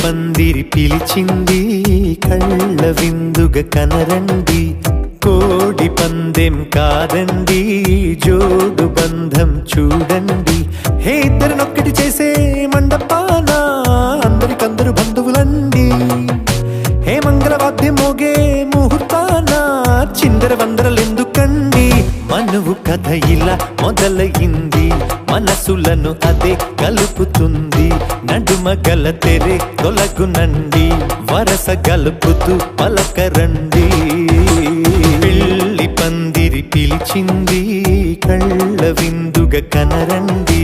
పందిరి పిలిచింది కళ్ళ విందుగా కనరండి, కోడి పందెం కాదండి జోడు బంధం చూడండి. హే ఇద్దరినొక్కటి చేసే మండపాన అందరికందరు బంధువులండి, హే మంగళవాద్యం మోగే ముహూర్తాన చిందర వందరలెందుకండి. మనువు కథ ఇలా మొదలయింది, మనసులను అదే కలుపుతుంది, నడుమ గల తెరే తొలగునండి, వరస గలుపుతూ పలకరండి. పెళ్లి పందిరి పిలిచింది కళ్ళ విందుగా కనరండి.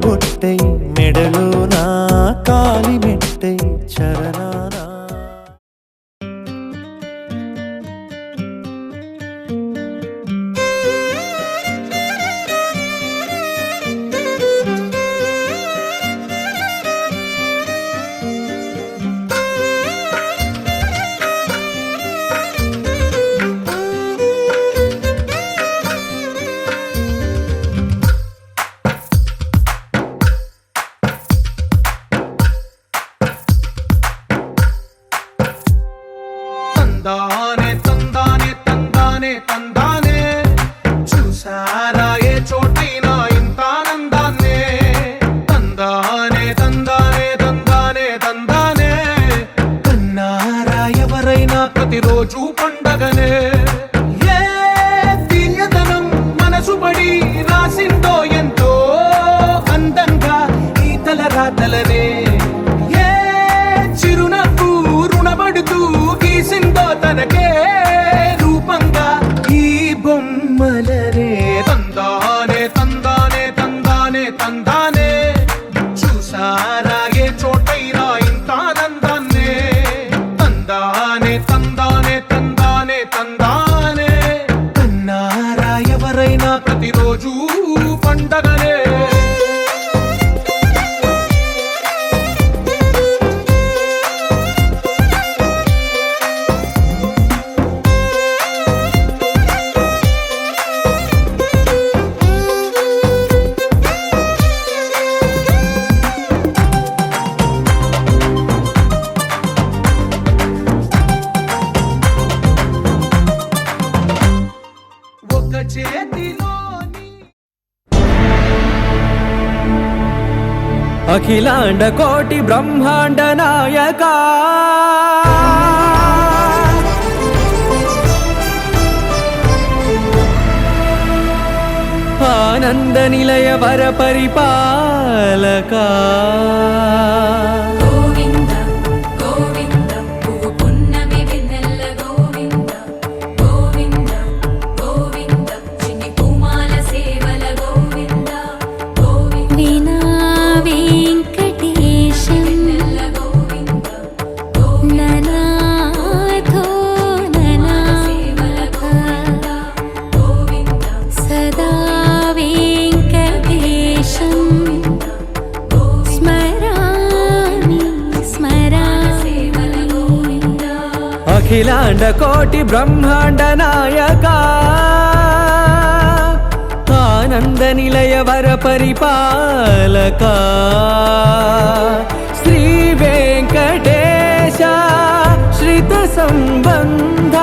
బొట్టై మెడలోనా కాలి మెట్టై చరణానా. తందానే తందానే తందానే తందానే చూసారా ఏ చోటైనా ఇంత ఆనందాన్నే. తందానే తందానే తందానే తందానే కన్నారా ఎవరైనా ప్రతిరోజు పండగనే. ఏ తీయదనం మనసు పడి రాసిందో ఎంతో అందంగా ఈ తల రాతలనే. ఏ చిరునవ్వు రుణపడుతూ గీసిందో తనకే రూపంగా ఈ బొమ్మలనే. తందానే తందానే తందానే తందానే చూసారా ఏ చోటైనా ఇంత ఆనందాన్నే. తందానే తందానే తందానే తందానే కన్నారా ఎవరైనా ప్రతిరోజు పండగనే. అఖిలాండ కోటి బ్రహ్మాండ నాయక ఆనంద నిలయ వర పరిపాలక అఖిలాండ కోటి బ్రహ్మాండ నాయక ఆనంద నిలయ వర పరిపాలక శ్రీ వెంకటేశ శ్రిత సంబంధ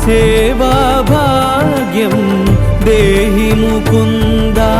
సేవా భాగ్యం దేహి ముకుందా.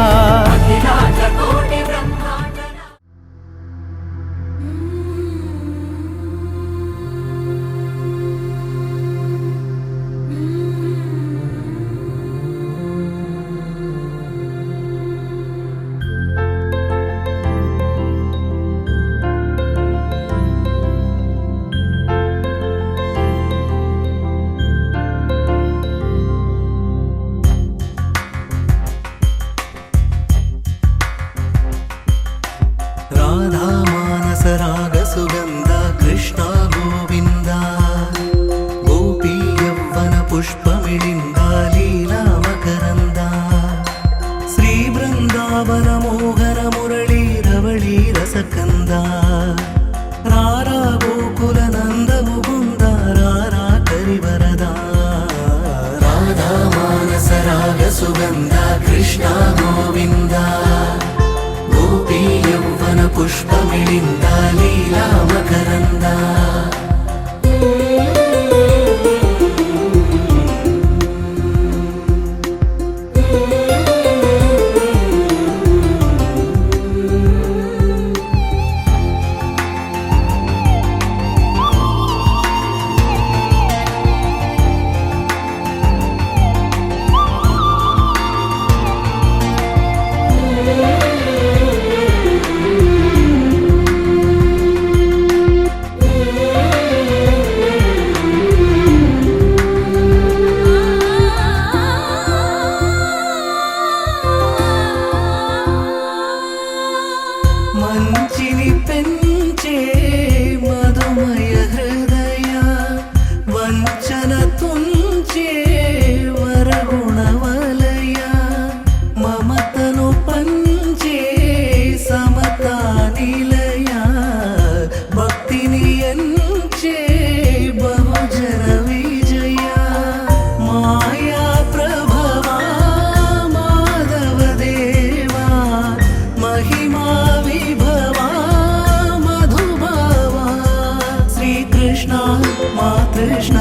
మా కృష్ణ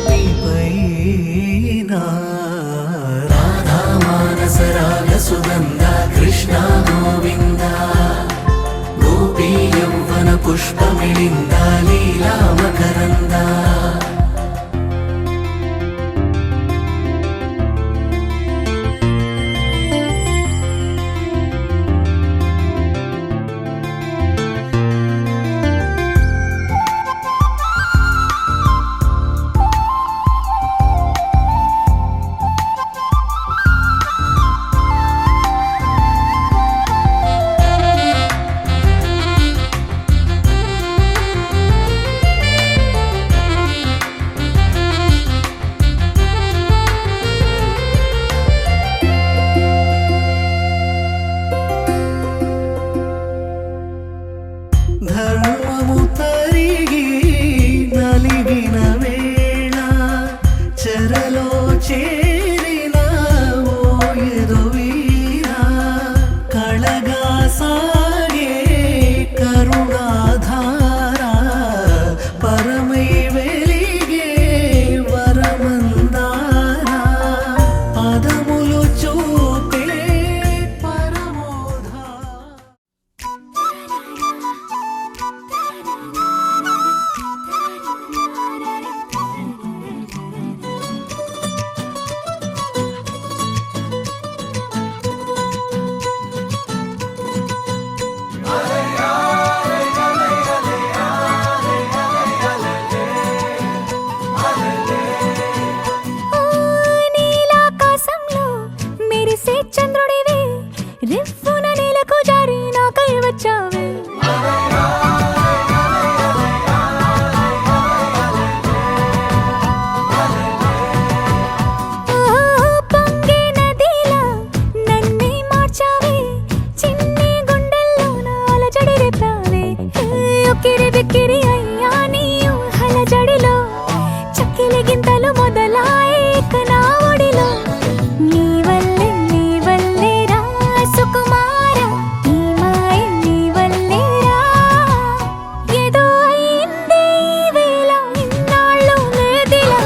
నీపైన రాధా మానస రాగ సుగంధ కృష్ణ గోవింద గోపీ యౌవన పుష్పమిళింద లీలా మకరంద ధర్మము తరిగి నలిగిన వేళ చెరలో చేరిన ఓయదు వీర కళగా సాగే కరుణాధార పరమై వెలిగే వరమందార పదములు చూపే పరమోధ నీలాకాశంలో మెరిసే చంద్రుడివే రివ్వున నేలకు జారి నాకై వచ్చావే పొంగే నదిలా నన్నే మార్చావే చిన్ని గుండెల్లో నాల జడి రేపావే ఉక్కిరి బిక్కిరి అయ్యా నీ ఊహల జడిలో చక్కిలి గింతలు మొదలాయే ఇక నా ఒడిలో నీ వల్లే రా సుకుమార ఈ మాయ నీ వల్లే రా ఏదో అయిందే ఈ వేళ ఇన్నాళ్ళు లేదిలా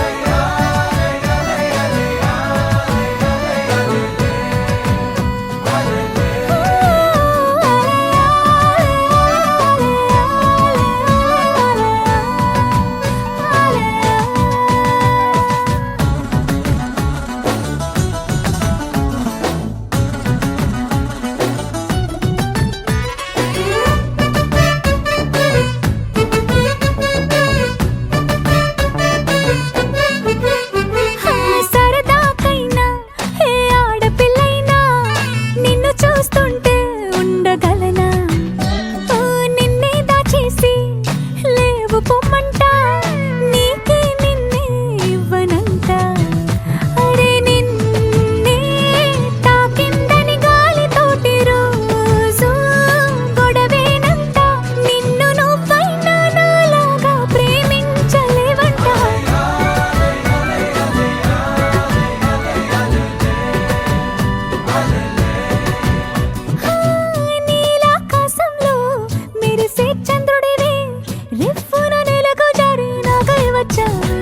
సరదాకైనా ఏ ఆడపిల్లైనా నిన్ను చూస్తుంటే ఉండగలనా నిన్నే దాచేసి లేవు పొమ్మంట నీకే నిన్నే ఇవ్వనంట అరే నిన్నే తాకిందని గాలితోటి రోజు గొడవేనంట నిన్ను నువ్వైనా నాలాగా ప్రేమించలేవంట నీలాకాశంలో మెరిసే చంద్రుడివే రివ్వున నేలకు జారి నాకై వచ్చావే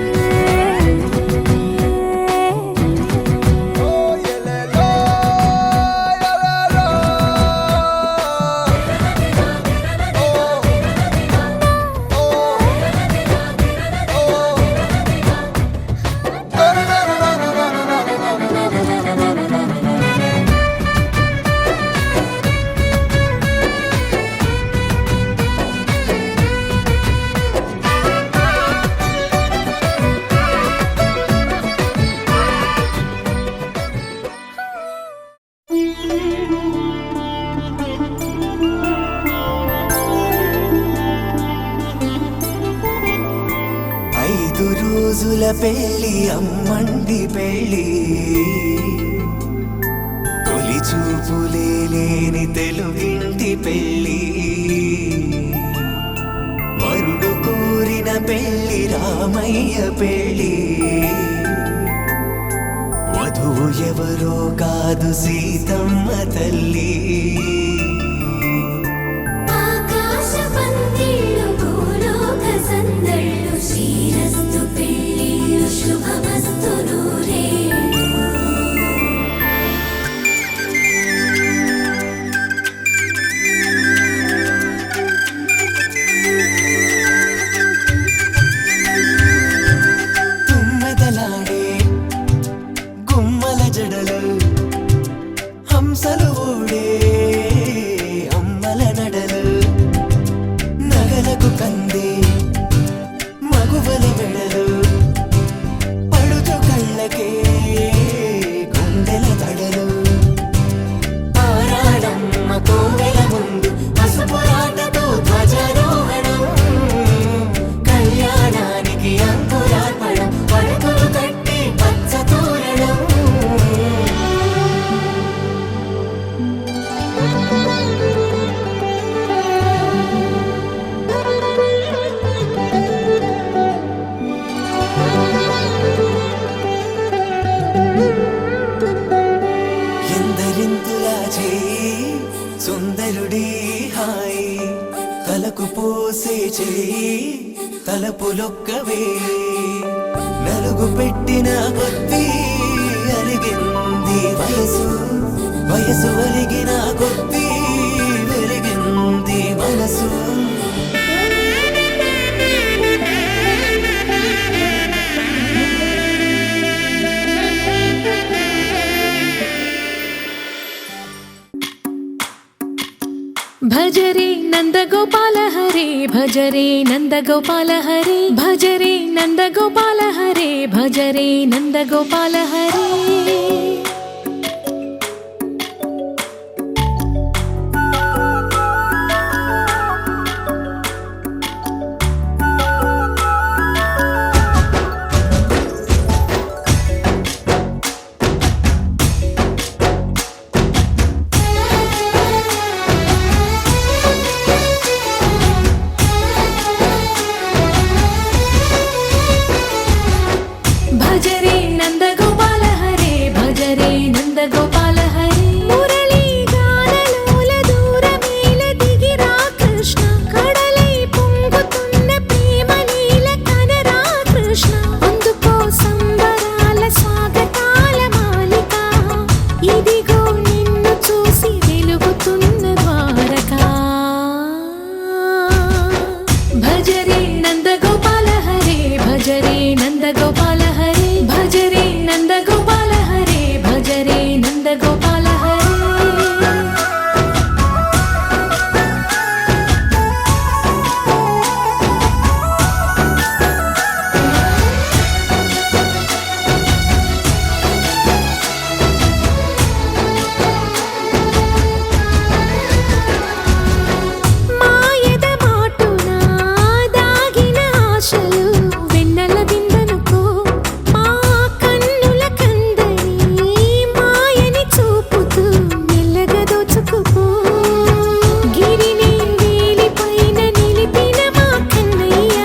ఐదు రోజుల పెళ్లి అమ్మండి పెళ్లి తొలి చూపులే లేని తెలుగింటి పెళ్లి వరుడు కోరిన పెళ్లి రామయ్య పెళ్లి వధువు ఎవరో కాదు సీతమ్మ తల్లి ఆకాశ పందిళ్ళు భూలోక సందళ్ళు శ్రీరస్తు పెళ్ళిళ్ళు శుభమస్తు నూరేళ్ళు. తుమ్మెదలాడే గుమ్మల జడలు హంసలు ఊడే అమ్మల నడలు నగలకు కంది మగువల వెడలు పడుచు కళ్ళకే గుండెల తడలు ఆరాడమ్మ కోవెల ముందు పసుపురాటతో ధ్వజారోహణం కళ్యాణానికి అంకురార్పణం పడకలు కట్టి పచ్చ తోరణం. ఎందరింతులా చేయి సుందరుడి హాయి తలకు పోసే చేయి తలపులొక్కవే నలుగు పెట్టిన కొద్దీ అలిగింది వయసు వయసు అలిగిన కొద్దీ వెలిగింది మనసు. భజరే నందగోపాల హరే భజరే నందగోపాల హరే భజరే నందగోపాల హరే భజరే నందగోపాల హరే. భజరే నందగోపాల హరే భజరే నందగోపాల హరే. మురళీ గానలోల దూరమేల దిగిరా కృష్ణ కడలై పొంగుతున్న ప్రేమ నీల కనరా కృష్ణ. అందుకో సంబరాల స్వాగతాల మాలిక ఇదిగో నిన్ను చూసి వెలుగుతున్న ద్వారకా. భజరే నందగోపాల హరే భజరే నందగోపాల హరే భజరే నందగోపాల హరే భజరే నందగోపాల హరే. మాయద మాటున దాగిన ఆశలు వెన్నెల విందనుకో మా కన్నుల కందని మాయని చూపుతూ మెల్లగా దోచుకుపో. గిరిని వేలిపైన నిలిపిన మా కన్నయ్య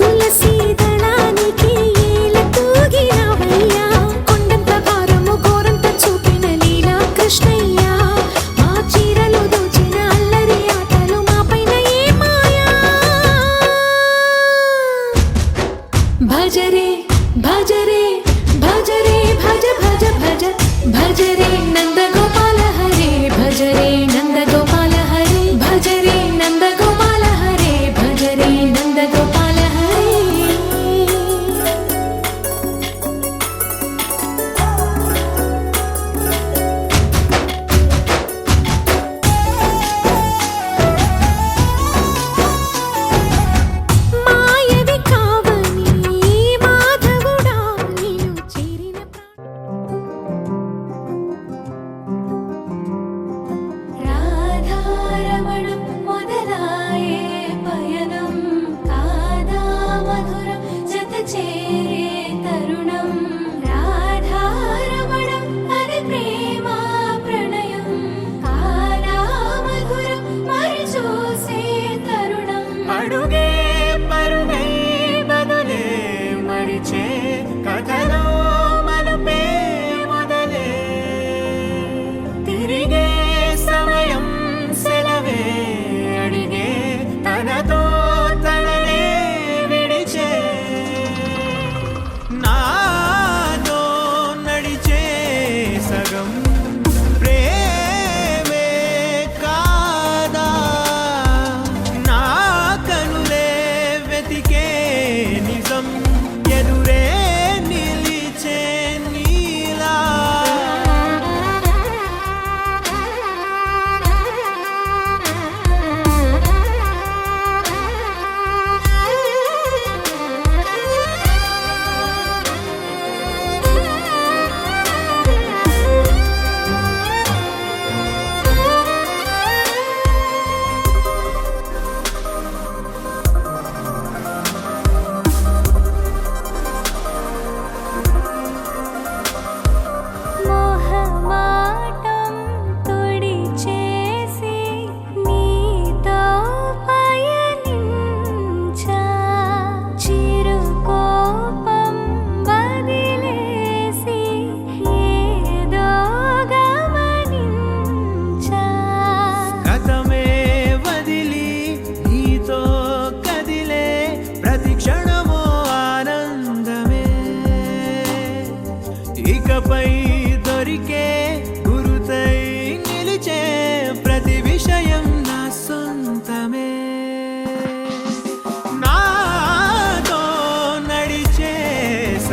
తులసి దళానికి ఏల తూగినవయ్యా. కొండంత భారము గోరంత చూపిన లీలా కృష్ణయ్య మా చీరలు దోచిన అల్లరి ఆటలు మా పైన ఏ మాయా. భజరే భజరే భజరే భజ భజ భజ భజరే నందగోపాల హరే భజరే నందగోపాల హరే భజరే నందగోపాల హరే భజరే నందగోపాల హరే. మాయవి కావని మాధవుడా నిన్ను చేరిన రాధా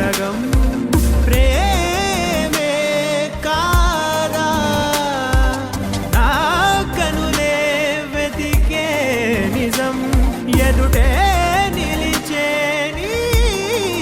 సగం ప్రేమే కాదా నా కనులే వెతికే నిజం ఎదుటే నిలిచే నీలా.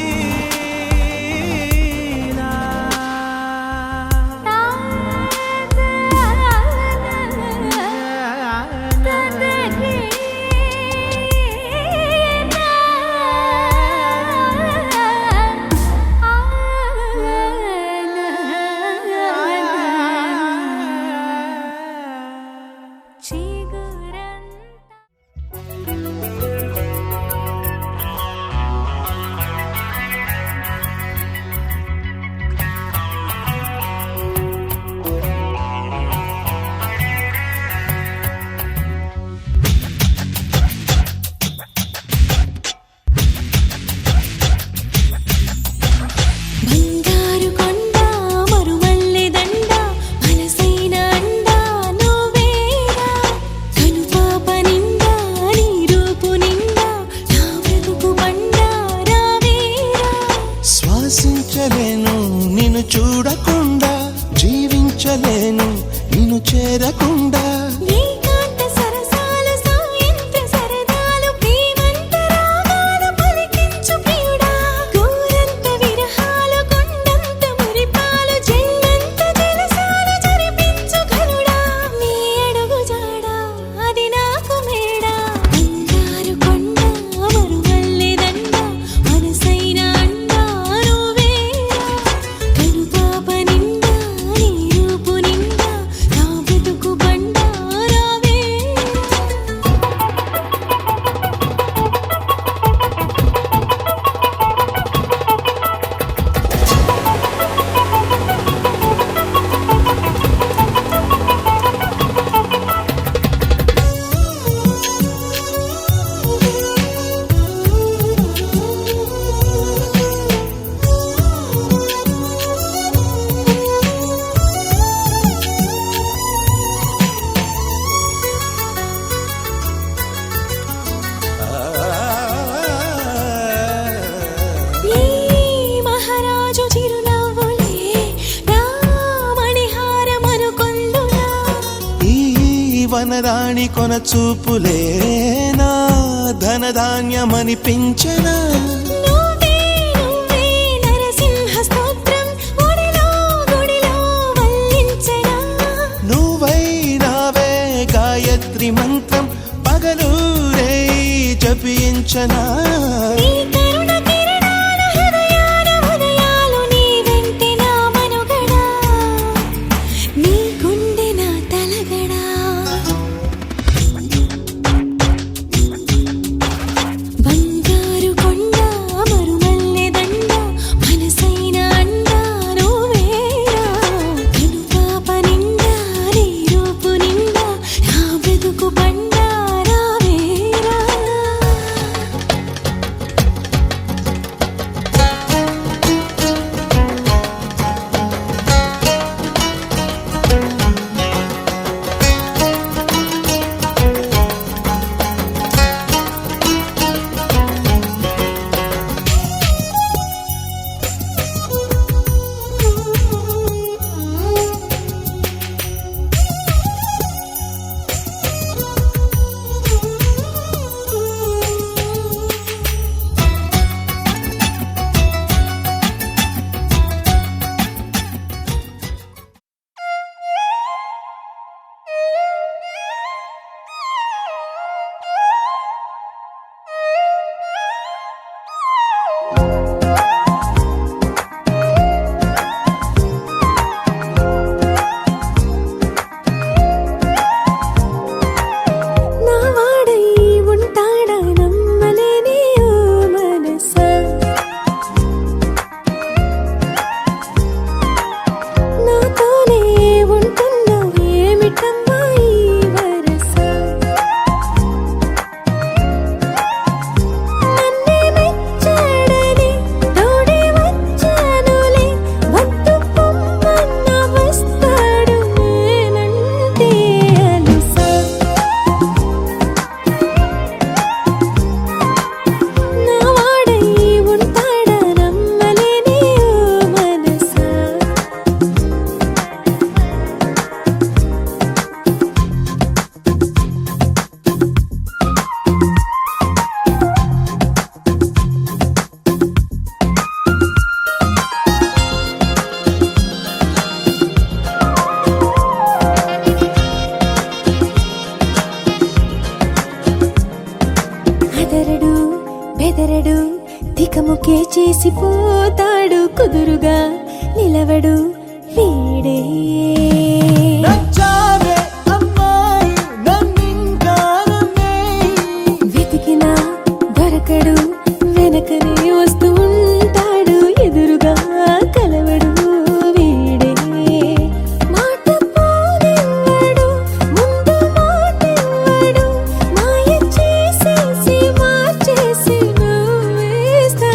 బంగారు కొండ మరుమల్లె దండ మనసైన అండ నువ్వేరా కనుపాప నిండా నీ రూపు నిండా నా బ్రతుకు బండ రావేరా. శ్వాసించలేను నిన్ను చూడకుండా, జీవించలేను నిన్ను చేరకుండా. ఏకాంత సరసాలు సాయంత్ర సరదాలు ప్రేమంత రాగాలు పలికించు ప్రియుడా. గోరంత విరహాలు కొండంత మురిపాలు జల్లంత జలసాలు జరిపించు ఘనుడా. నీ అడుగు జాడా అది నాకు మేడా. బంగారు కొండ మరుమల్లె దండ మనసైన అండ నువ్వేరా కనుపాప నిండా నీ రూపు నిండా నా బ్రతుకు బండ రావేరా. ఈ మహారాజు చిరునవ్వులే నా మణిహారమనుకొందునా. ఈ వనరాణి కొన చూపులే నా ధనధాన్యమనిపించనా. నువ్వే నువ్వే నరసింహ స్తోత్రం గుడిలో గుడిలో వల్లించనా. నువ్వై నావే గాయత్రి మంత్రం పగలూరే జపించనా. నీ కరుణ కిరణాల హృదయాల ఉదయాలు నీ వెంటే నా మనుగడా. నీ గుండె నా తలగడా. బంగారు కొండ మరుమల్లె దండ మనసైన అండ నువ్వేరా కనుపాప నిండా నీ రూపు నిండా నా బ్రతుకు బండ రావేరా. చేసిపోతాడు కుదురుగా నిలవడు వీడే నచ్చావే అమ్మాయి నన్నింకా నమ్మేయ్. వెతికినా దొరకడు వెనకనే వస్తూ ఉంటాడు ఎదురుగా కలవడు వీడే మాట పోనివ్వడు ముందు మాటివ్వడు మాయ చేసేసి మార్చేసి నువ్వేస్తాడితడు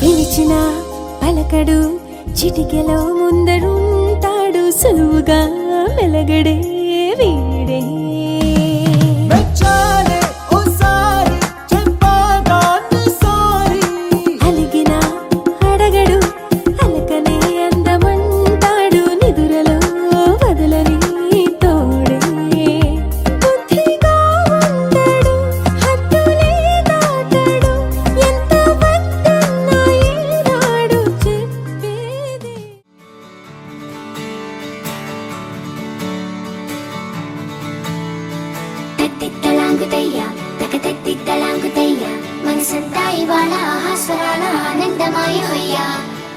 పిలిచిన పలకడు చిటికెలో ముందరుంటాడు సులువుగా మెలగడే వీడే నచ్చాలే ఓసారి చెప్పగానే సారీ. అలిగిన అడగడు అలకనే అందమంటాడు నిదురలో వదలని తోడే బుద్ధిగా ఉండడు హద్దులే దాటడు ఎంత వద్దన్నా ఏనాడు చెప్పేది తత్తిత్తలాంగుతయ్య తకతత్తిత్తలాంగుతయ్య మనసంతా ఇవాళ ఆహాస్వరాల ఆనందమాయ హొయ్య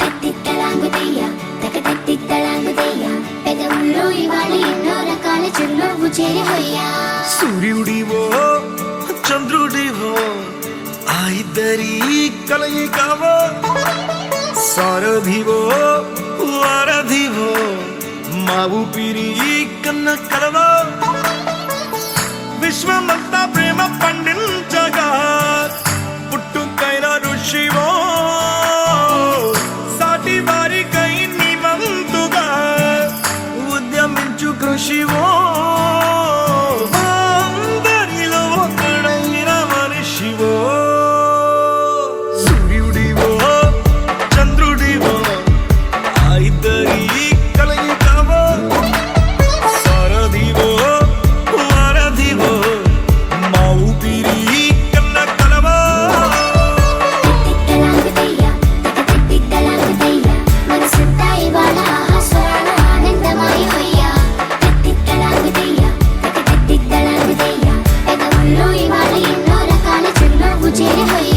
తత్తిత్తలాంగుతయ్య తకతత్తిత్తలాంగుతయ్య పెదవుల్లో ఇవాళ ఎన్నో రకాల చిరునవ్వు చేరి హొయ్య సూర్యుడివో చంద్రుడివో ఆ ఇద్దరి కలయికవో సారథివో వారధివో మా ఊపిరి కన్న కలవో విశ్వమంతా ప్రేమ పండించగా పుట్టుకైన ఋషివో సాటి వారికై నివంతుగా ఉద్యమించు కృషివో అందరిలో ఒకడైన మనిషివో సూర్యుడివో చంద్రుడివో ఆ ఇద్దరి కలయికవో సారథివో వారధివో మా ఊపిరి కన్న కలవో తత్తిత్తలాంగుతయ్య తకతత్తిత్తలాంగుతయ్య మనసంతా ఇవాళ ఆహాస్వరాల ఆనందమాయ హొయ్య తత్తిత్తలాంగుతయ్య తకతత్తిత్తలాంగుతయ్య పెదవుల్లో ఇవాళ ఎన్నో రకాల చిరునవ్వు చేరి హొయ్య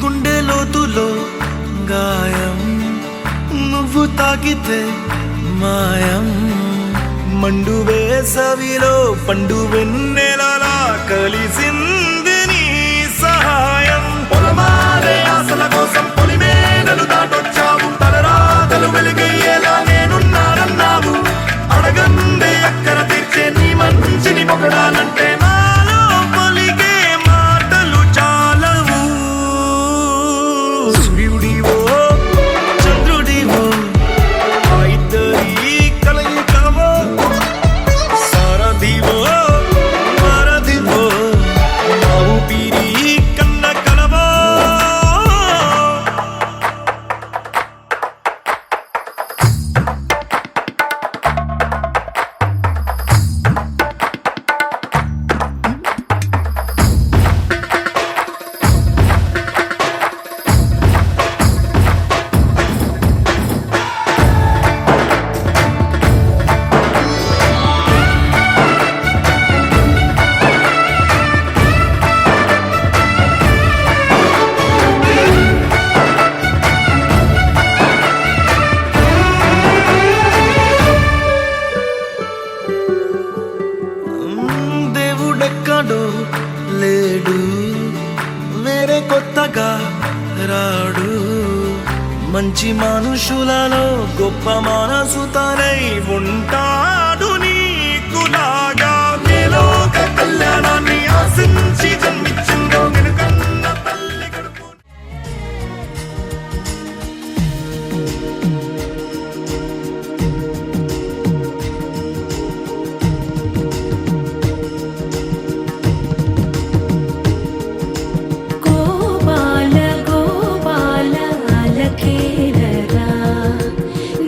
గుండె లోతులో గాయం నువ్వు తాకితే మాయం మండు వేసవిలో పండు వెన్నెలలా కలిసింది నీ సహాయం పొలమారే ఆశల కోసం పొలిమేనలు దాటొచ్చావు తలరాతలు వెలుగయ్యేలా నేనున్నానన్నావు అడగందే అక్కర తీర్చే నీ మంచిని పొగడాలంటే నాలో పలికే మాటలు చాలవు సూర్యుడివో చంద్రుడివో ఆ ఇద్దరి కలయికవో సారథివో వారధివో మా మంచి మనుషులలో గొప్ప మనసు తనై ఉంటాడు నీకులాగా మేలోక కళ్యాణాన్ని ఆశించి జన్మించిందో వెనుకన్న తల్లి కడుపు. గోపాల గోపాల అలకేరరా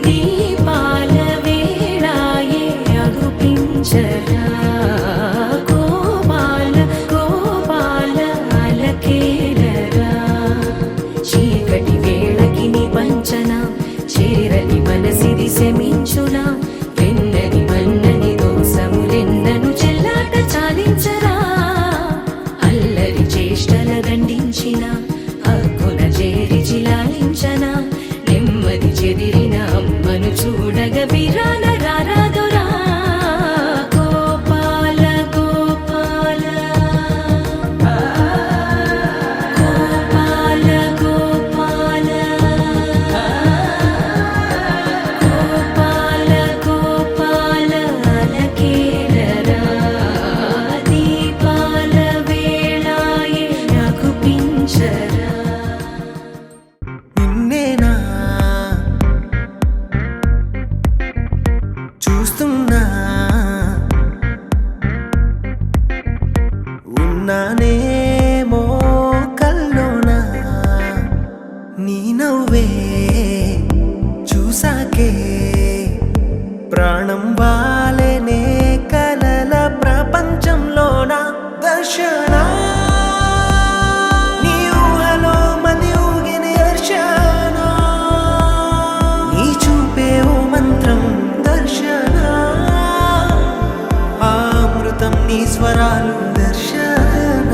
దీపాల వేళాయే అగుపించరా గోపాల గోపాల అలకేరరా చీకటి వేళకి నిబంచన చేరని మనసిది శమించునా వెన్నని మన్నని దోసములెన్నను చెల్లాట చాలించరా అల్లరి చేష్టల దండించిన హక్కున చేరి చిలాలించన నెమ్మది చెదిరిన అమ్మను చూడగ బిరాన రారాదురా గోపాల గోపాల గోపాల గోపాల గోపాల గోపాల అలకేరరా దీపాల వేళాయే అగుపించరా నిన్నేనా చూస్తున్నా ఉన్నానేమో కల్లోనా నీ నవ్వే చూసాకే ప్రాణం వాలేనే కలల ప్రపంచంలోన దర్శన నీ ఊహలో మది ఊగిన హర్షణ నీ చూపే ఓ మంత్రం దర్శన ఆ అమృతం నీ స్వరాలు దర్శన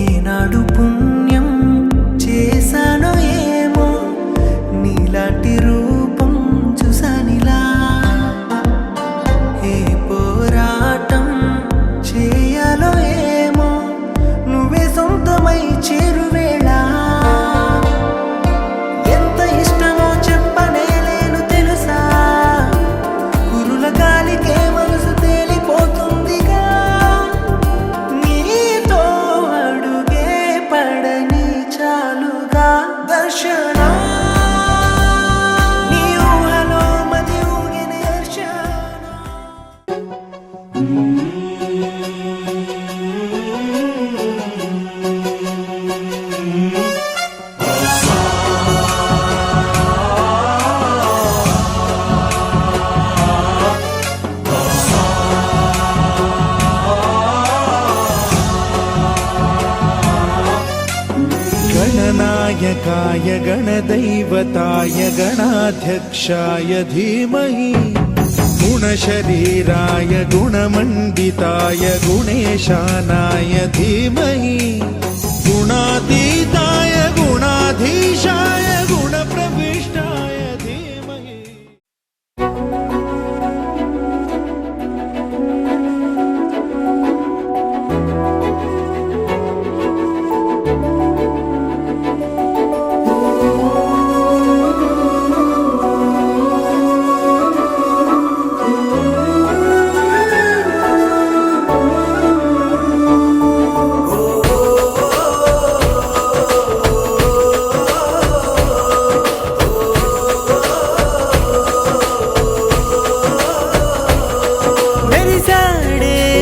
ఏనాడు పుణ్యం చేశానో ఏమో నీలాంటి రూపం చూసానిలా ఏ పోరాటం చేయాలో ఏమో నువ్వే సొంతమై చేరువేళ ఎంత ఇష్టమో చెప్పనేలేను తెలుసా కురుల గాలికే మనసు తేలిపోతుందిగా నీతో అడుగే పడని చాలుగా దర్శన నీ ఊహలో మది ఊగిన హర్షణ गणनायकाय गणदैवताय गणाध्यक्षाय धीमहि गुणशरीराय गुणमण्डिताय गुणेशानाय धीमहि गुणातीताय गुणाधीशाय गुणप्रविष्टाय धीमहि.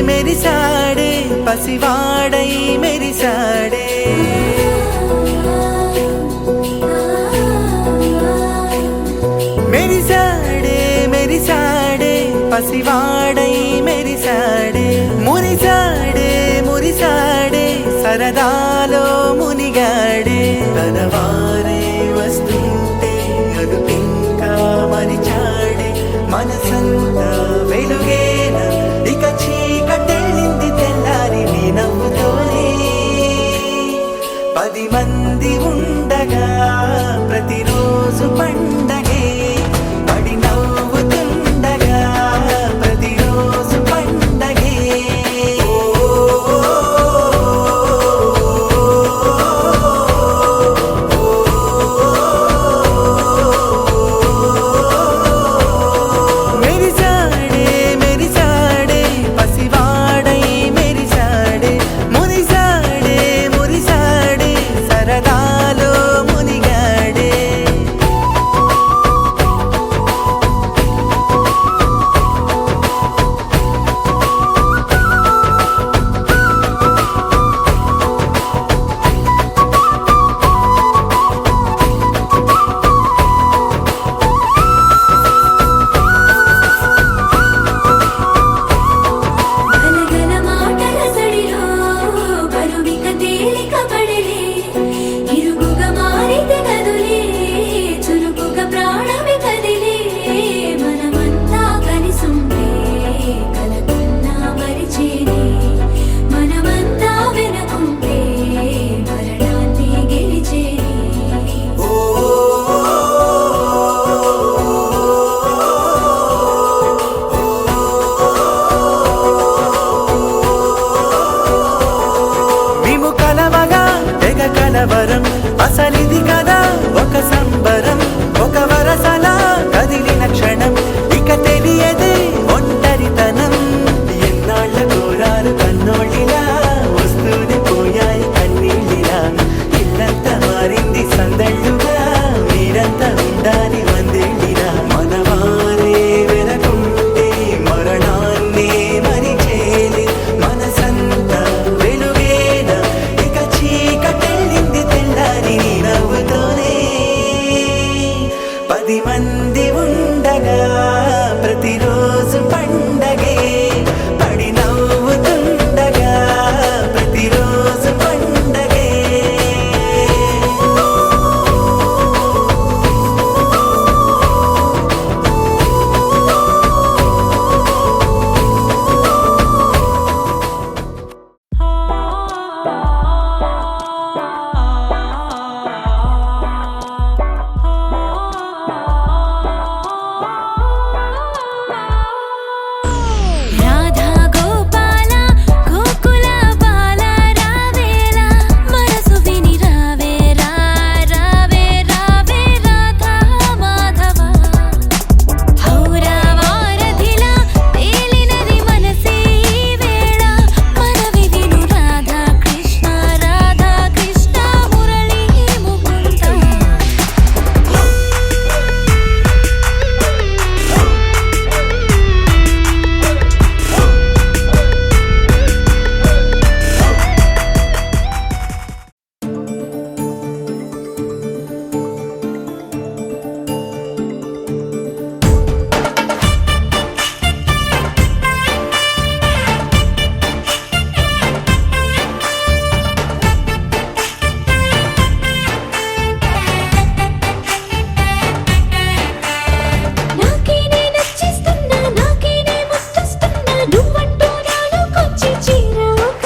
మెరిసాడే పసివాడై మెరిసాడే మెరిసాడే మెరిసాడే పసివాడై మెరిసాడే మురిసాడే మురిసాడే మంది ఉండగా ప్రతిరోజు పండగే పడి నవ్వుతుండగా ప్రతిరోజు పండగే మెరిసాడే మెరిసాడే పసివాడై మెరిసాడే మురిసాడే మురిసాడే సరదాలో మునిగాడే గలగల మాటల సడిలో బరువిక తేలిక పడలే ఇరుగుగా మారితే కదులే చురుకుగా ప్రాణమి కదిలే మనమంతా కలిసుండే కలకున్నా మరిచేనే మనమంతా వెనకుంటే మరణాన్ని గెలిచేనే మేము కలవగా తెగ కలవరం అసలిది కదా ఒక సంబరం ఒక వరసలా కదిలిన క్షణం ఇక తెలియదే ఒంటరితనం ఎన్నాళ్ళ కోరాలు కన్నోళ్ళిలా వస్తూనే పోయాయి కన్నీళ్ళిలా ఇల్లంతా మారింది సందళ్ళుగా మీరంతా ఉండాలి వందేళ్ళిలా మనవారే వెనకుంటే మరణాన్నే మరిచేలే మనసంతా వెలుగేన ఇక చీకటెళ్ళింది తెల్లారి నీ నవ్వుతోనే 10 మంది ఉండగా ప్రతిరోజు పండగే పడి నవ్వుతుండగా ప్రతిరోజు పండగే రాధా గోపాల గోకుల బాల రావేలా మనసు విని రావే రావే రావే రాధా మాధవ హౌరా వారధిలా తేలినది మనసే ఈ వేళ మనవి విను రాధా కృష్ణ మురళీ ముకుంద నాకేనే నచ్చిస్తున్నా నాకేనే ముచ్చస్తున్నా నువ్వంటూ నాలోకొచ్చి చేరాక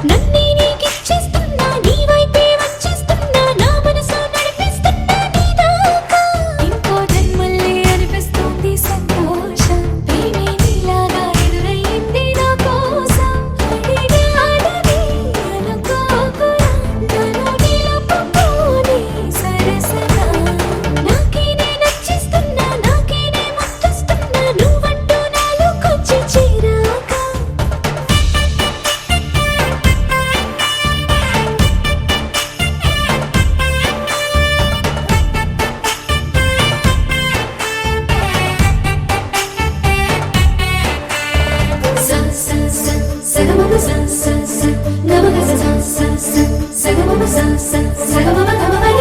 నన్నే నీకిచ్చేస్తున్నా నీ వైపే వచ్చేస్తున్నా నా మనసు నడిపిస్తున్నా నీ దాకా ఇంకో జన్మల్లే అనిపిస్తుంది సంతోషం ప్రేమే నీలాగా ఎదురయ్యింది నా కోసం అడిగాడని అనుకోకురా నన్ను నిలుపుకోని సరసగా నాకేనే నచ్చిస్తున్నా నాకేనే ముచ్చస్తున్నా నువ్వంటూ నాలోకొచ్చి చేరాక sa sa sa sa ga ma ga sa sa sa ga ma ga sa sa sa sa ga ma ga sa sa sa ga ma ga ma ga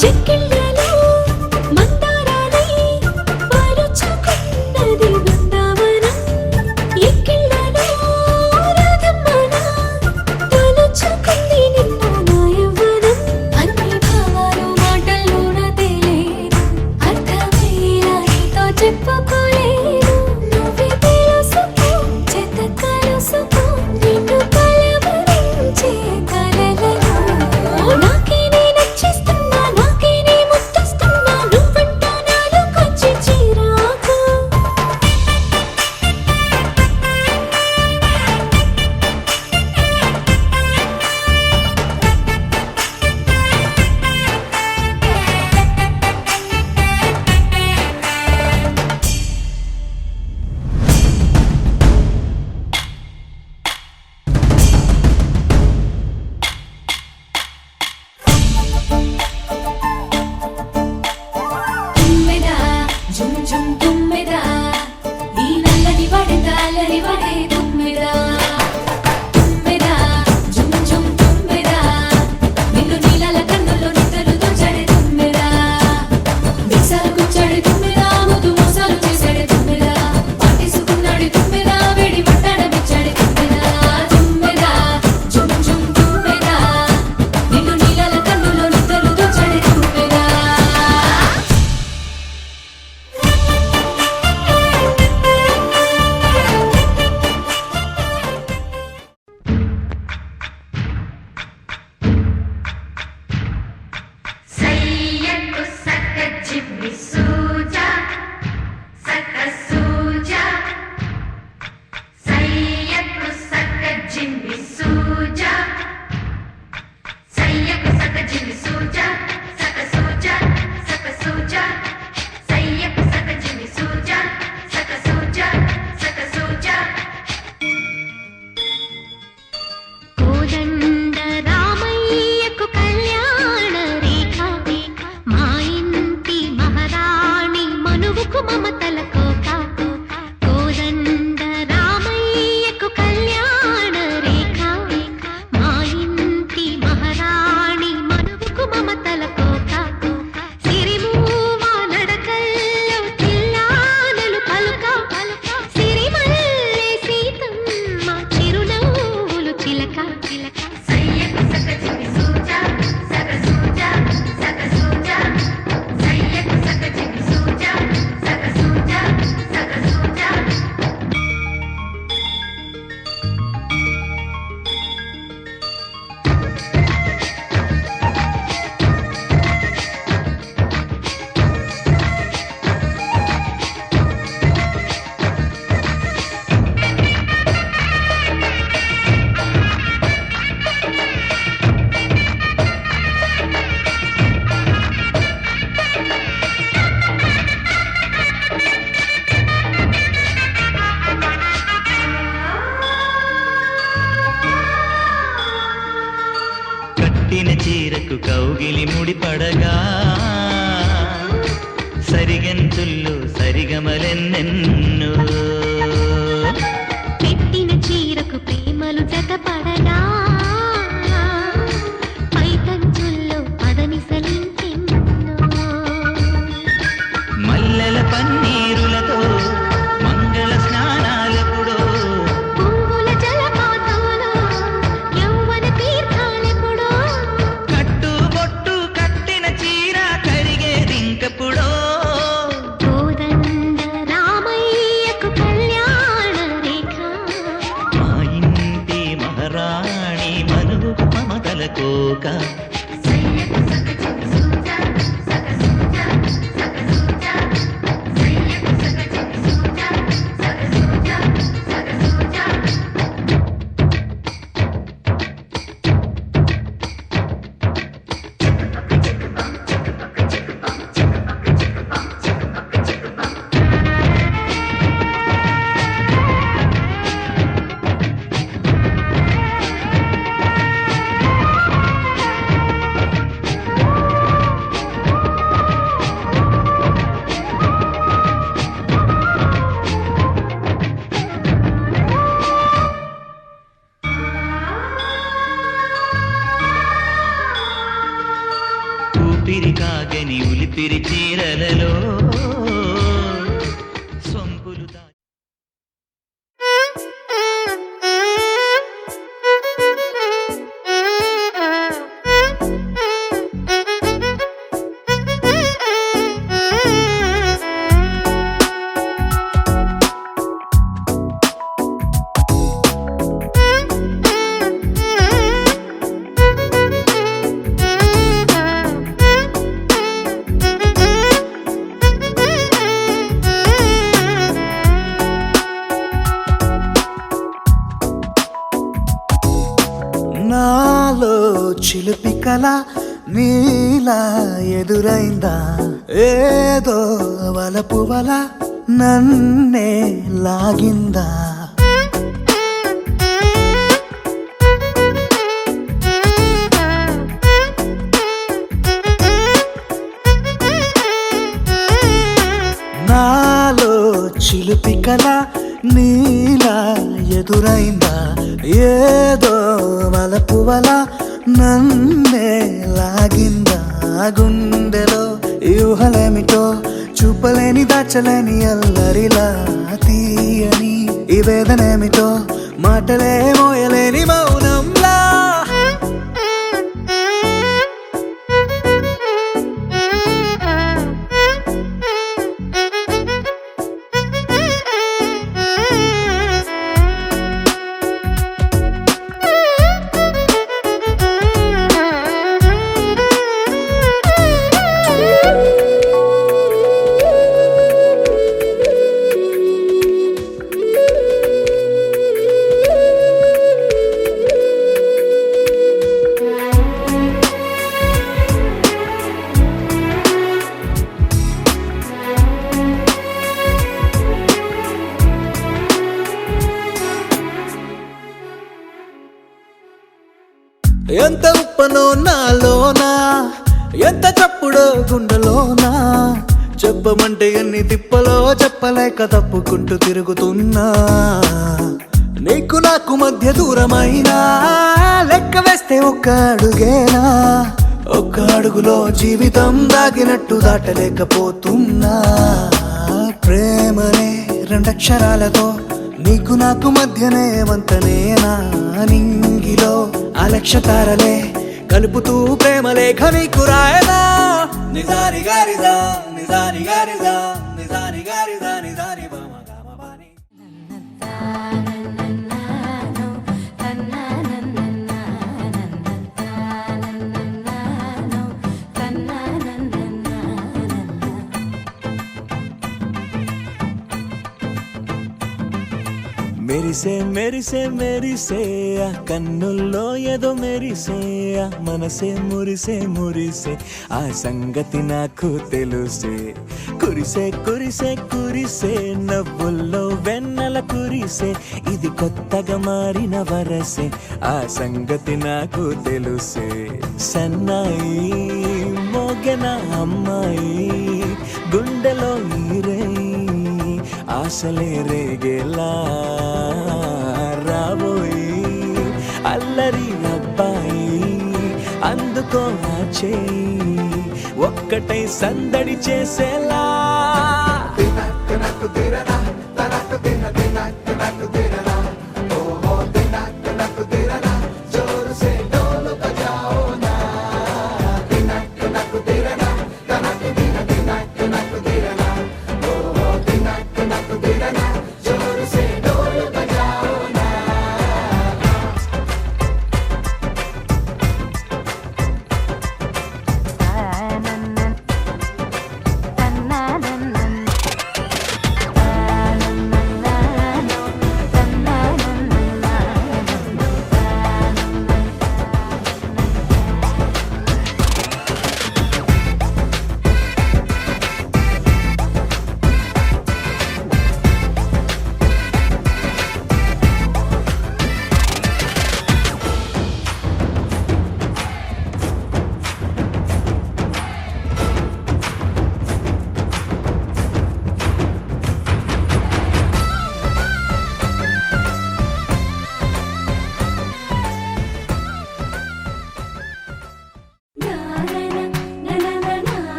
చెక్కిళ్ళలో మందారాలై పాలుచుకున్నది Brindavanam ఎక్కిళ్ళలో రాధమ్మనా తలుచుకుంది నిన్న నా యవ్వనం అన్ని భావాలు సరిగెంతుల్లో సరిగమలెన్నెన్నో పెట్టిన చీరకు ప్రేమలు జతపడగా పైకంచుల్లో పదనిసలించెన్నో మల్లెల పన్నీరులతో మంగళ స్నానాలెప్పుడో పువ్వుల జలపాతంలో యవ్వన తీర్థాలెప్పుడో కట్టు బొట్టు కట్టిన చీర కరిగేదింకప్పుడో కోదండ రామయ్యకు కళ్యాణ రేఖ మా ఇంటి మహారాణి మనువు మమతల కోక ఊపిరి కాగని ఉలిపిరి చీరలలో సొంపులు నాలో చిలిపి కల నీలా ఎదురైందా ఏదో వలపు వల నన్నే లాగిందా నాలో చిలిపి కల నీలా ఎదురైందా ఏదో వలపు వల నన్నే లాగిందా గుండెలో యూహలేమిటో చూపలేని దాచలేని అల్లరిలా తీయని ఈ వేదనేమిటో మాటలే మోయలేని మౌనంలా ఎంత ఉప్పనో నాలోనా ఎంత చప్పుడో గుండెలోనా చెప్పమంటే ఎన్ని తిప్పలో చెప్పలేక తప్పుకుంటూ తిరుగుతున్నా నీకు నాకు మధ్య దూరమైనా లెక్క వేస్తే ఒక్క అడుగేనా ఒక్క అడుగులో జీవితం దాగినట్టు దాటలేకపోతున్నా ప్రేమనే రెండక్షరాలతో నీకు నాకు మధ్యనే వంతనేనా నింగిలో అలక్షతారలే కలుపుతూ ప్రేమ లేఖ నీకు రాయనా నిజాని గారిజా నిజాని గారిజా నిజాని గారిజా నిజాని బామ గామ బాని మెరిసే మెరిసే మెరిసే ఆ కన్నుల్లో ఏదో మెరిసే ఆ మనసే మురిసే మురిసే ఆ సంగతి నాకు తెలుసే కురిసే కురిసే కురిసే నవ్వుల్లో వెన్నెల కురిసే ఇది కొత్తగా మారిన వరసే ఆ సంగతి నాకు తెలుసే సన్నాయి మోగన అమ్మాయి గుండెలో ఈరే ఆశలే రేగేలా రాబోయి అల్లరి అబ్బాయి అందుకో ఆ చేయి ఒక్కటై సందడి చేసేలా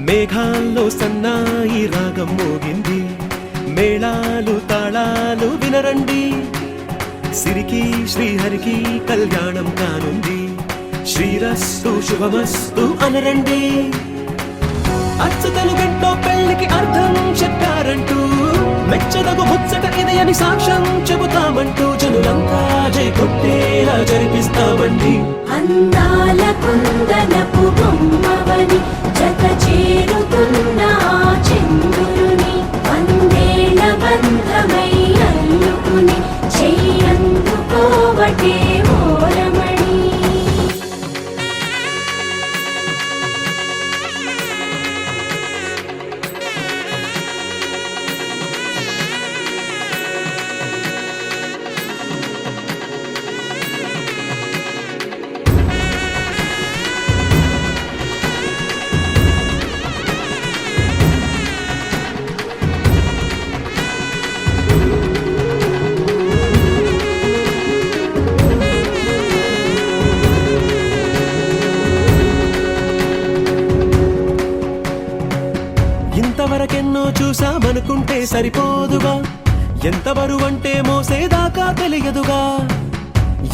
మేఘాల్లో సన్నాయి రాగం మోగింది మేళాలు తాళాలు వినరండి సిరికి శ్రీహరికి కళ్యాణం కానుంది శ్రీరస్తు శుభమస్తు అనరండి అచ్చతలు గంటో పెళ్లికి అర్థం చెప్పారంటూ మెచ్చదగు ముచ్చట ఇది అని సాక్ష్యం చెబుతామంటూ జనులంతా జై కొట్టేలా జరిపిస్తామండి అందాల కుందనపు బొమ్మవని జత చేరుతున్న ఆ చంద్రుని వందేళ్ల బంధమై అల్లుకుని చెయ్యందుకోవటే ఓరమణి ఇంతవరకెన్నో చూసామనుకుంటే సరిపోదుగా ఎంత బరువంటే మోసేదాకా తెలియదుగా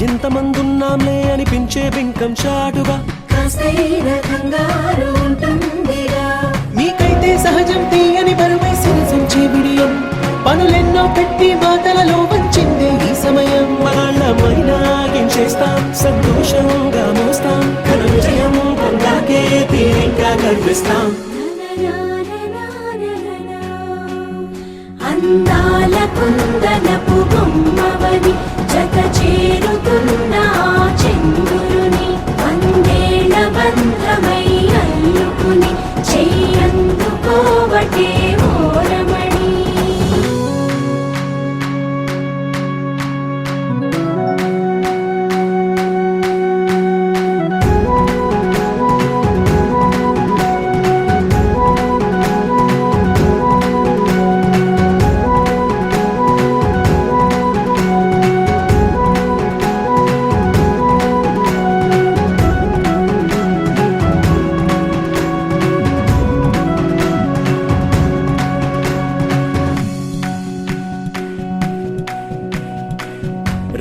ఇంతమందున్నాంలే అనిపించే బింకం చాటుగా కాస్తైన కంగారు ఉంటుందిగా మీకైతే సహజం తీయని బరువై సిరసించే బిడియం పనులెన్నో పెట్టి మాటలలో వచ్చిందే ఈ సమయం మనాళ్ళమైనా గించేస్తాం సంతోషంగా మోస్తాం ఘన విజయం పొందాకే తీరిగ్గా గర్విస్తాం అందాల కుందనపు బొమ్మవని జత చేరుతున్న ఆ చంద్రుని వందేళ్ల బంధమై అల్లుకుని చెయ్యందుకోవటే ఓరమణి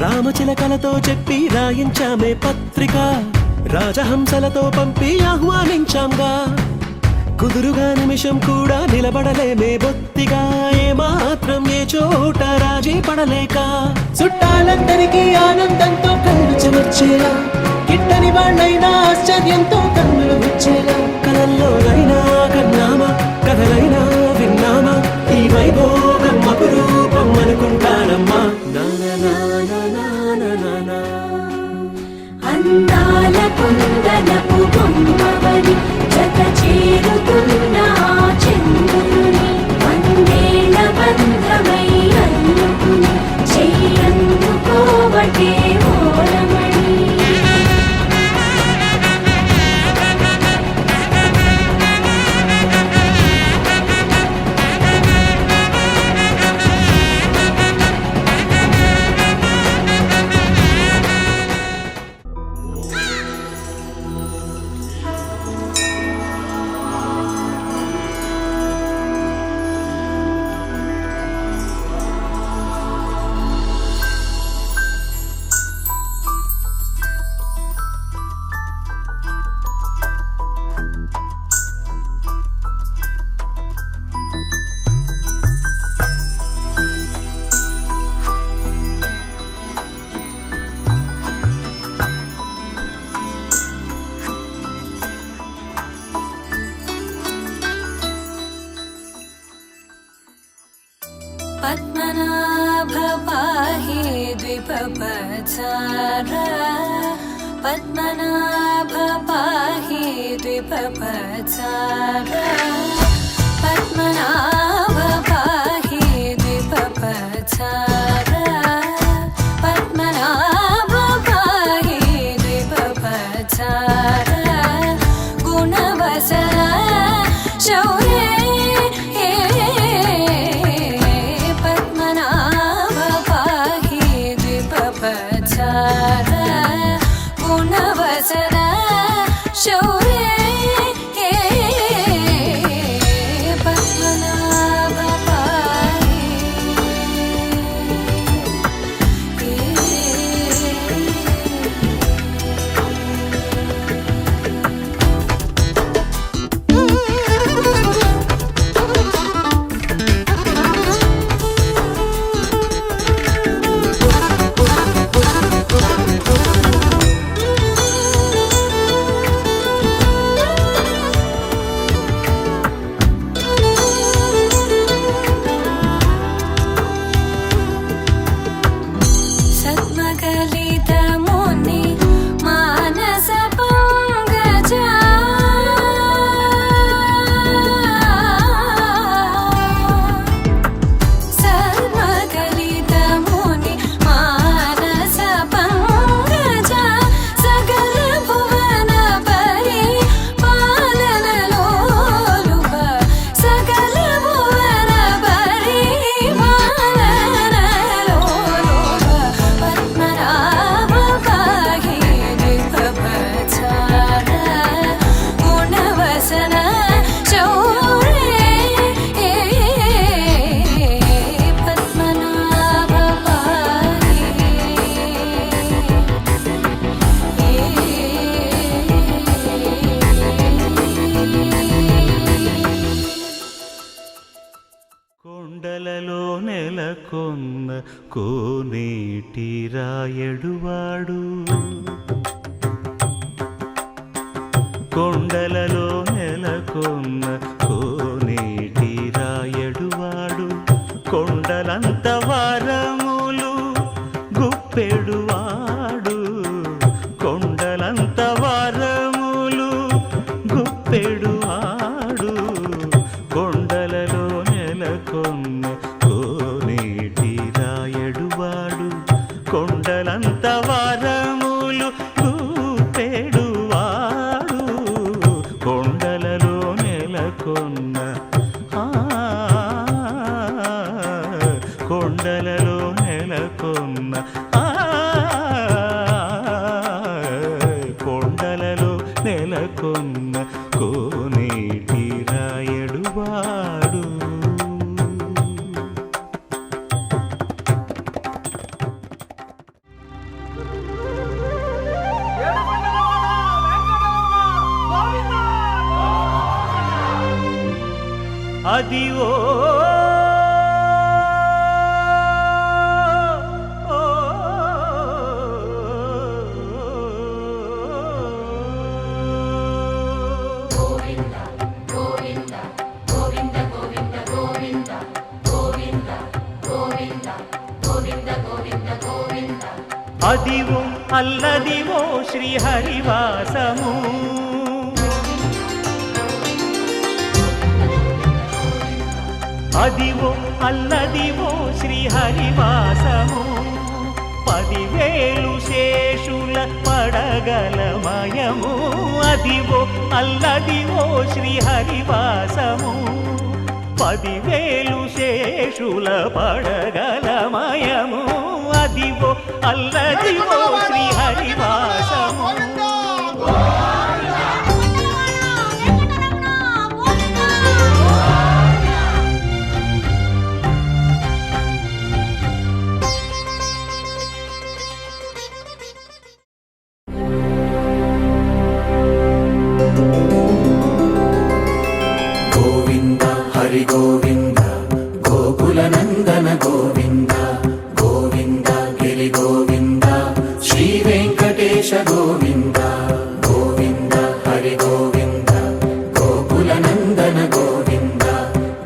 రామచిలకలతో చెప్పి రాయించామే పత్రిక రాజహంసలతో పంపి ఆహ్వానించాంగా కుదురుగా నిమిషం కూడా నిలబడలేమే బొత్తిగా ఏమాత్రం ఏ చోట రాజీ పడలేక చుట్టాలందరికీ ఆనందంతో కళ్ళు చెమర్చేలా గిట్టని వాళ్ళైనా ఆశ్చర్యంతో కన్నులు వచ్చేలా కలల్లోనైనా కన్నామా కథలైనా విన్నామా ఈ వైభోగం అపురూపం అనుకుంటానమ్మా అందాల కుందనపు బొమ్మవని జత చేరుతున్న ఆ చంద్రుని వందేళ్ల బంధమై పద్మనాభ పాహి ద్విపపచార పద్మనాభ పాహి ద్విపపచార పద్మనాభ పాహి ద్విపపచార పద్మనాభ పాహి ద్విపపచార గుణవసర శౌర్యే పద్మనాభ పాహి ద్విపపచార గుణవసర శౌర్యే పద్మనాభ పాహి సద్మగలితముని మానస పంగజా సద్మగలితముని మానస పంగజా సకల భువన పరి పాలనలోలుప సకల భువన పరి పాలనలోలుప పద్మనాభ పాహి ద్విపపచార గుణవసన శౌర్యే పద్మనాభ పాహి కొండలలో నెలకొన్న కోనేటి రాయడువాడు కొండలలో నెలకొన్న కోనేటి రాయడువాడు కొండలంత వారములు గుప్పెడువాడు కొండలంత వారములు గుప్పెడువాడు కొండలలో నెలకొన్న కోనేటి రాయడువాడు కొండలంత వారములు గుప్పెడువాడు కొండలలో నెలకొన్న కొండలలో నెలకొన్న కొండలలో నెలకొన్న కోనేటి రాయడువాడు అది ఓ అదివో అల్లదివో శ్రీహరివాసము అదివో అల్లదివో శ్రీహరివాసము 10,000 శేషుల పడగలమయము అదివో అల్లదివో శ్రీహరివాసము 10,000 శేషుల పడగలమయము అదివో అల్లదివో శ్రీహరివాసము గోవింద హరి గోవింద గోకుల నందన గోవింద గోవింద గిరి గోవింద శ్రీ వెంకటేశ గోవింద గోవింద హరి గోవింద గోకుల నందన గోవింద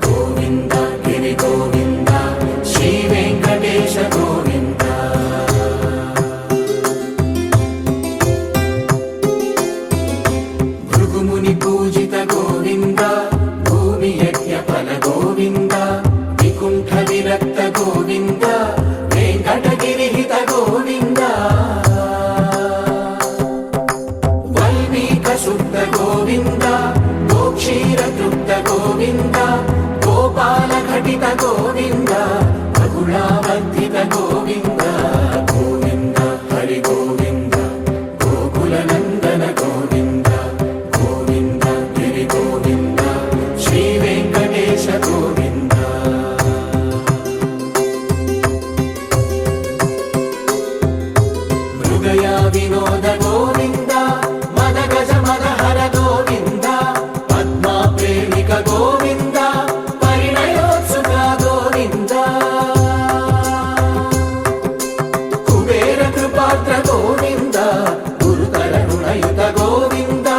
గోవింద గిరి గోవింద విరక్త గోవింద వెంకటగిరిహిత గోవింద వల్మీక శుద్ధ గోవింద గోక్షీర తృప్త గోవింద గోపాల ఘటిత గోవింద బహుళావర్ధిత గోవింద గోవింద హరి గోవింద గోకుల నందన గోవింద గోవింద గిరి గోవింద శ్రీ వెంకటేశ గోవింద మృగయా వినోద గోవింద మద గజ మద హర గోవింద పద్మా ప్రేమిక గోవింద పరిణయోత్సుక గోవింద కుబేర కృపాత్ర గోవింద గురుతర రుణయుత గోవింద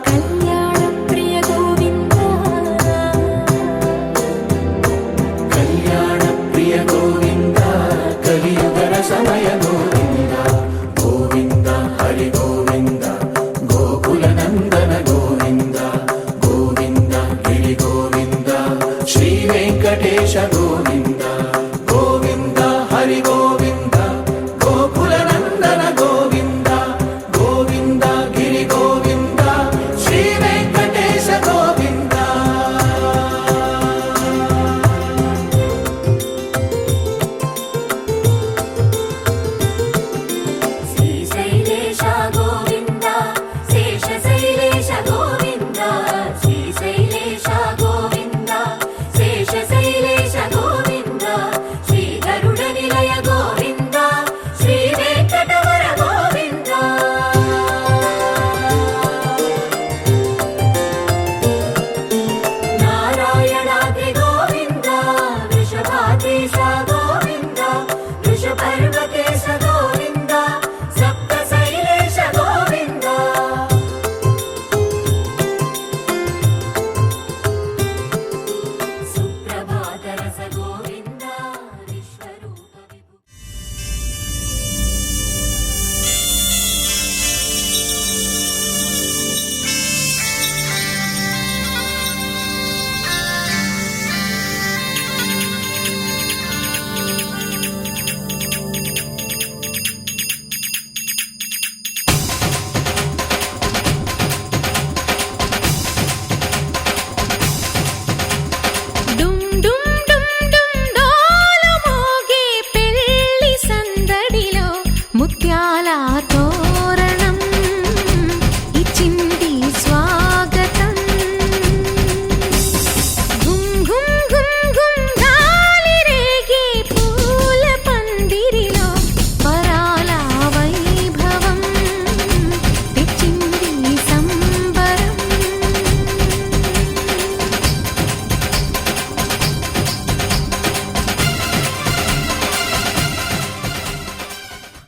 కళ్యాణ ప్రియ గోవింద కళ్యాణ ప్రియ గోవింద కలియుగర సమయ గోవింద గోవింద హరి గోవింద గోకుల నందన గోవింద గోవింద గిరి గోవింద శ్రీ వెంకటేశ గోవింద గోవింద హరి గోవింద గోకుల నందన గోవింద గోవింద గిరి గోవింద శ్రీ వెంకటేశ గోవింద శ్రీశైలేశ గోవింద శేషశైలేశ గోవింద శ్రీశైలేశ గోవింద శేషశైలేశ గోవింద శ్రీ గరుడ నిలయ గోవింద శ్రీ వెంకటవర గోవింద నారాయణాద్రి గోవింద వృషభాద్రీశ